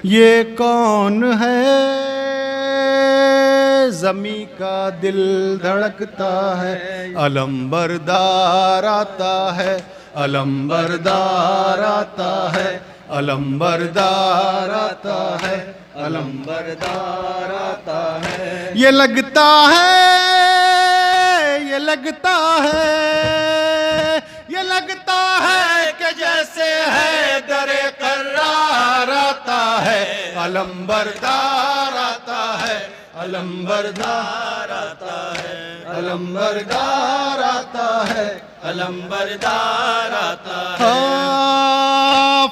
یہ کون ہے زمیں کا دل دھڑکتا ہے علم بردار آتا ہے علم بردار آتا ہے علم بردار آتا ہے علم بردار آتا ہے یہ لگتا ہے یہ لگتا ہے یہ لگتا ہے کہ جیسے ہے در قرار آتا ہے علم بردار آتا ہے علم بردار آتا ہے علم بردار آتا ہے علم بردار آتا ہے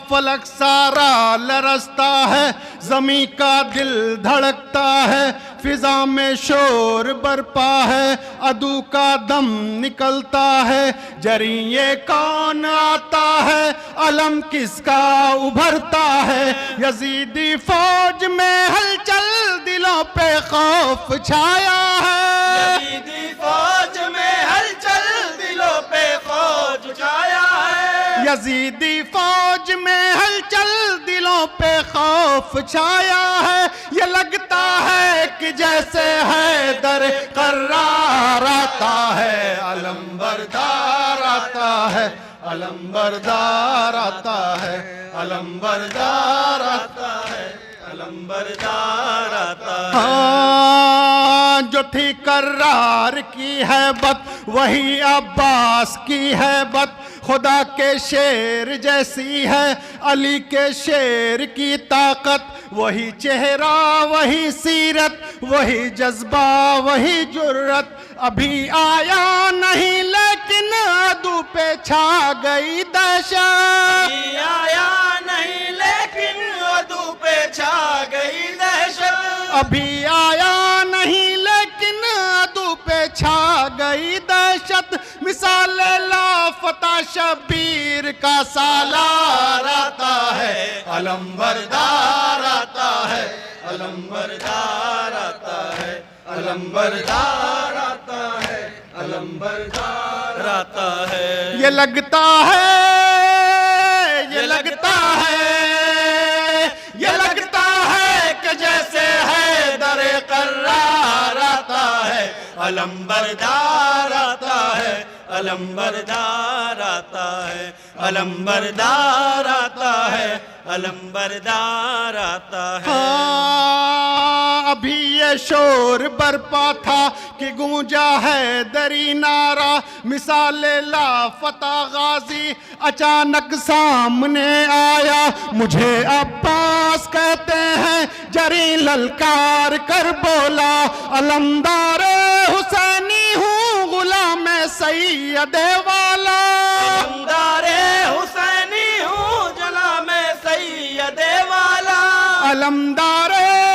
فلک سارا لرزتا ہے زمیں کا دل دھڑکتا ہے فضا میں شور برپا ہے عدو کا دم نکلتا ہے جری یہ کون آتا ہے علم کس کا ابھرتا ہے یزیدی فوج میں ہلچل دلوں پہ خوف چھایا ہے یزیدی فوج میں ہلچل دلوں پہ خوف چھایا ہے یزیدی فوج میں ہلچل دلوں پہ خوف چھایا ہے یہ لگتا ہے کہ جیسے ہے در قرار آتا ہے علم بردار آتا ہے علم بردار آتا ہے علم بردار آتا ہے علم بردار آتا ہے جو تھی کرار کی ہے بت وہی عباس کی ہے بت خدا کے شیر جیسی ہے علی کے شیر کی طاقت وہی چہرہ وہی سیرت وہی جذبہ وہی جرت ابھی آیا نہیں لیکن عدو پہ چھا گئی دہشت ابھی آیا نہیں لیکن عدو پہ چھا گئی دہشت ابھی آیا نہیں لیکن عدو پہ چھا گئی دہشت مثال لافتہ شبیر کا سالار آتا ہے علم بردار آتا ہے علم بردار آتا ہے علم بردار آتا ہے علم بردار آتا ہے یہ لگتا ہے یہ لگتا ہے یہ لگتا ہے کہ جیسے ہے در قرار آتا ہے علم بردار آتا ہے علم بردار آتا ہے علم بردار آتا ہے علم بردار آتا ہے ابھی یہ شور برپا تھا کہ گونجا ہے دری نعرہ مثال لافتہ غازی اچانک سامنے آیا مجھے عباس کہتے ہیں جری للکار کر بولا علمدار حسینی ہوں غلام سید والا علمدار حسینی ہوں غلام سید والا علمدار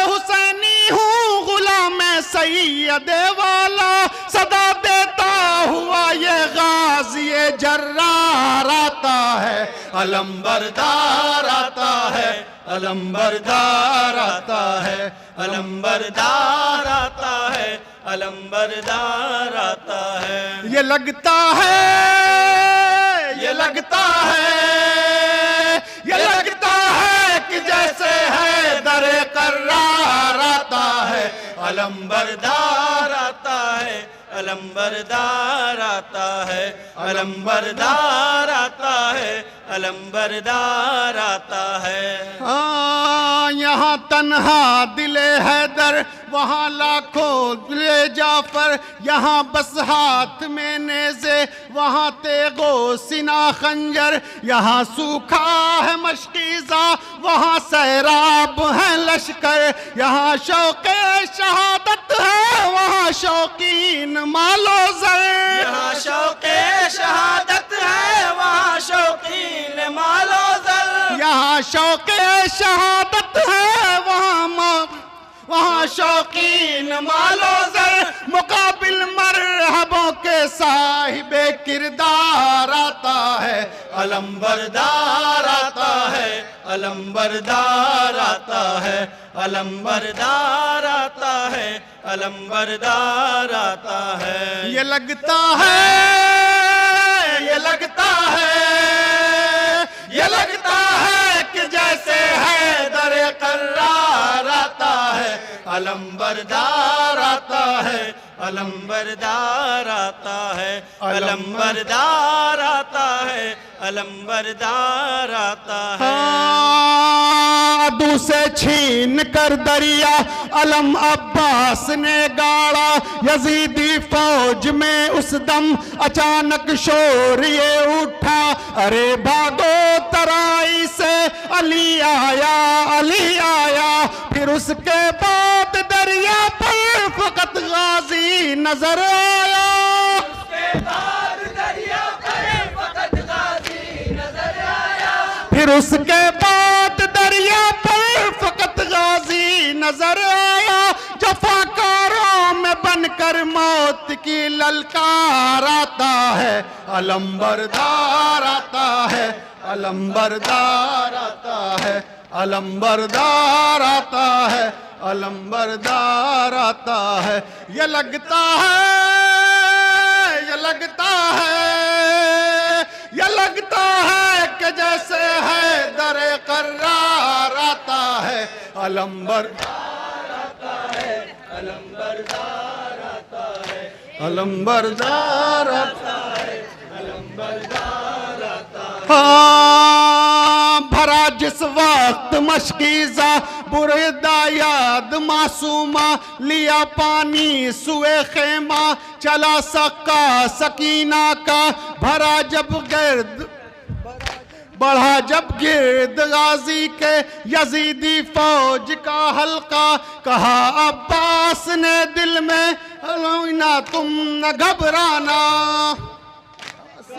حسینی ہوں غلام سید والا صدا دیتا ہوا یہ غازی جرار آتا ہے علم بردار آتا ہے علم بردار آتا ہے علم بردار آتا ہے علم بردار آتا ہے یہ لگتا ہے یہ لگتا ہے یہ لگتا ہے کہ جیسے ہے در قرار آتا ہے علم بردار آتا ہے علم بردار آتا ہے علم بردار آتا ہے علم بردار آتا ہے یہاں تنہا دل حیدر وہاں لاکھوں دل جعفر یہاں بس ہاتھ میں نیزے وہاں تیغ و سنا خنجر یہاں سوکھا ہے مشکیزہ وہاں سیراب ہے لشکر یہاں شوق شہادت ہے وہاں شوقین مال و زر یہاں شوق شہادت ہے وہاں شوقین مال و زر یہاں شوق شہادت ہے وہاں شوقین مال و زر مقابل مرحبوں کے صاحب کردار آتا ہے علم بردار آتا ہے علم بردار آتا ہے علم بردار آتا ہے علم بردار آتا ہے یہ لگتا ہے یہ لگتا ہے یہ لگتا ہے کہ جیسے ہے در قرار آتا ہے، علم بردار آتا ہے، علم بردار آتا ہے، علم بردار آتا ہے، علم بردار آتا ہے۔ عدو سے چھین کر دریا علم عباس نے گاڑا، یزیدی فوج میں اس دم اچانک شور یہ اٹھا، ارے بھاگو ترائی سے علی آیا، علی آیا۔ پھر اس کے بعد دریا پر فقط غازی نظر آیا، اس کے بعد دریا پر فقط غازی نظر آیا، پھر اس کے بعد دریا پر فقط غازی نظر آیا۔ جفاکاروں میں بن کر موت کی للکار آتا ہے، علم بردار آتا ہے، علم بردار آتا ہے، علم بردار آتا ہے، علم بردار آتا ہے۔ یہ لگتا ہے، یہ لگتا ہے، یہ لگتا ہے کہ جیسے ہے در قرار آتا ہے، علم بردار آتا ہے، علم بردار آتا ہے، علم بردار آتا ہے، علم بردار آتا ہے۔ ہاں بھرا جس وقت مشکیزہ بردہ یاد معصومہ، لیا پانی سوئے خیمہ، چلا سقا سکینہ کا، بھرا جب گرد بڑھا جب گرد غازی کے یزیدی فوج کا حلقہ، کہا عباس نے دل میں نہ تم نہ گھبرانا،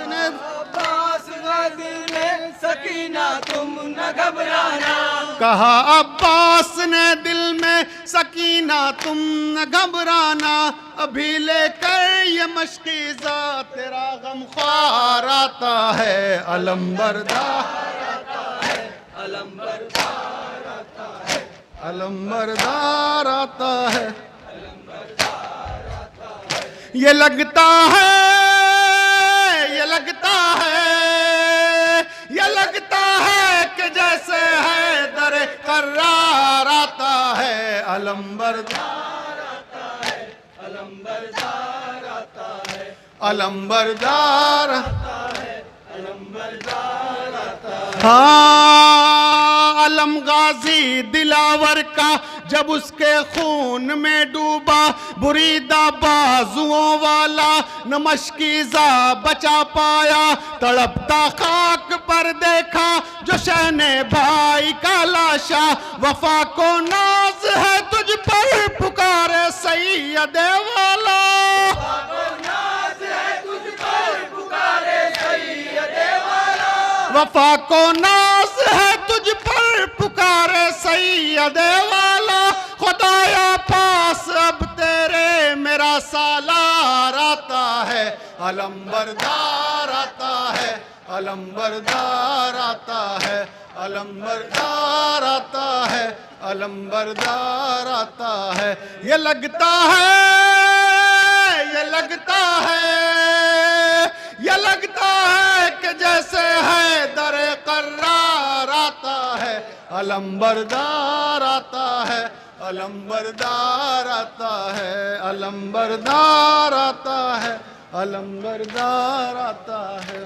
عباس غازی میں سکینہ تم نہ گھبرانا، کہا عباس نے دل میں سکینہ تم نہ گھبرانا، ابھی لے کر یہ مشکیزہ تیرا غم خوار آتا ہے، علم بردار آتا ہے، علم بردار آتا ہے، علم بردار آتا ہے، علم بردار آتا ہے۔ یہ لگتا ہے، یہ لگتا ہے، یہ لگتا ہے کہ جیسے ہے در قرار آتا ہے، علم بردار آتا ہے، علم بردار آتا ہے، علم بردار آتا ہے، علم بردار آتا ہے۔ ہاں علم غازی دلاور کا جب اس کے خون میں ڈوبا، بریدہ بازوؤں والا نہ مشکیزہ بچا پایا، تڑپتا خاک پر دیکھا جو شہن بھائی کا لاشا، وفا کو ناز ہے تجھ پر پکارے سید والا، وفا کو ناز ہے تجھ پر پکارے سید والا، وفا کو ناز ہے تجھ پر پکارے سید والا، خدایا پاس اب تیرے میرا سالار آتا ہے، علم بردار آتا ہے، علم بردار آتا ہے، علم بردار آتا ہے، علم بردار آتا ہے۔ یہ لگتا ہے، یہ لگتا ہے، یہ لگتا ہے کہ جیسے ہے در قرار آتا ہے، علم بردار آتا ہے، علم بردار آتا ہے، علم بردار آتا ہے، علم بردار آتا ہے۔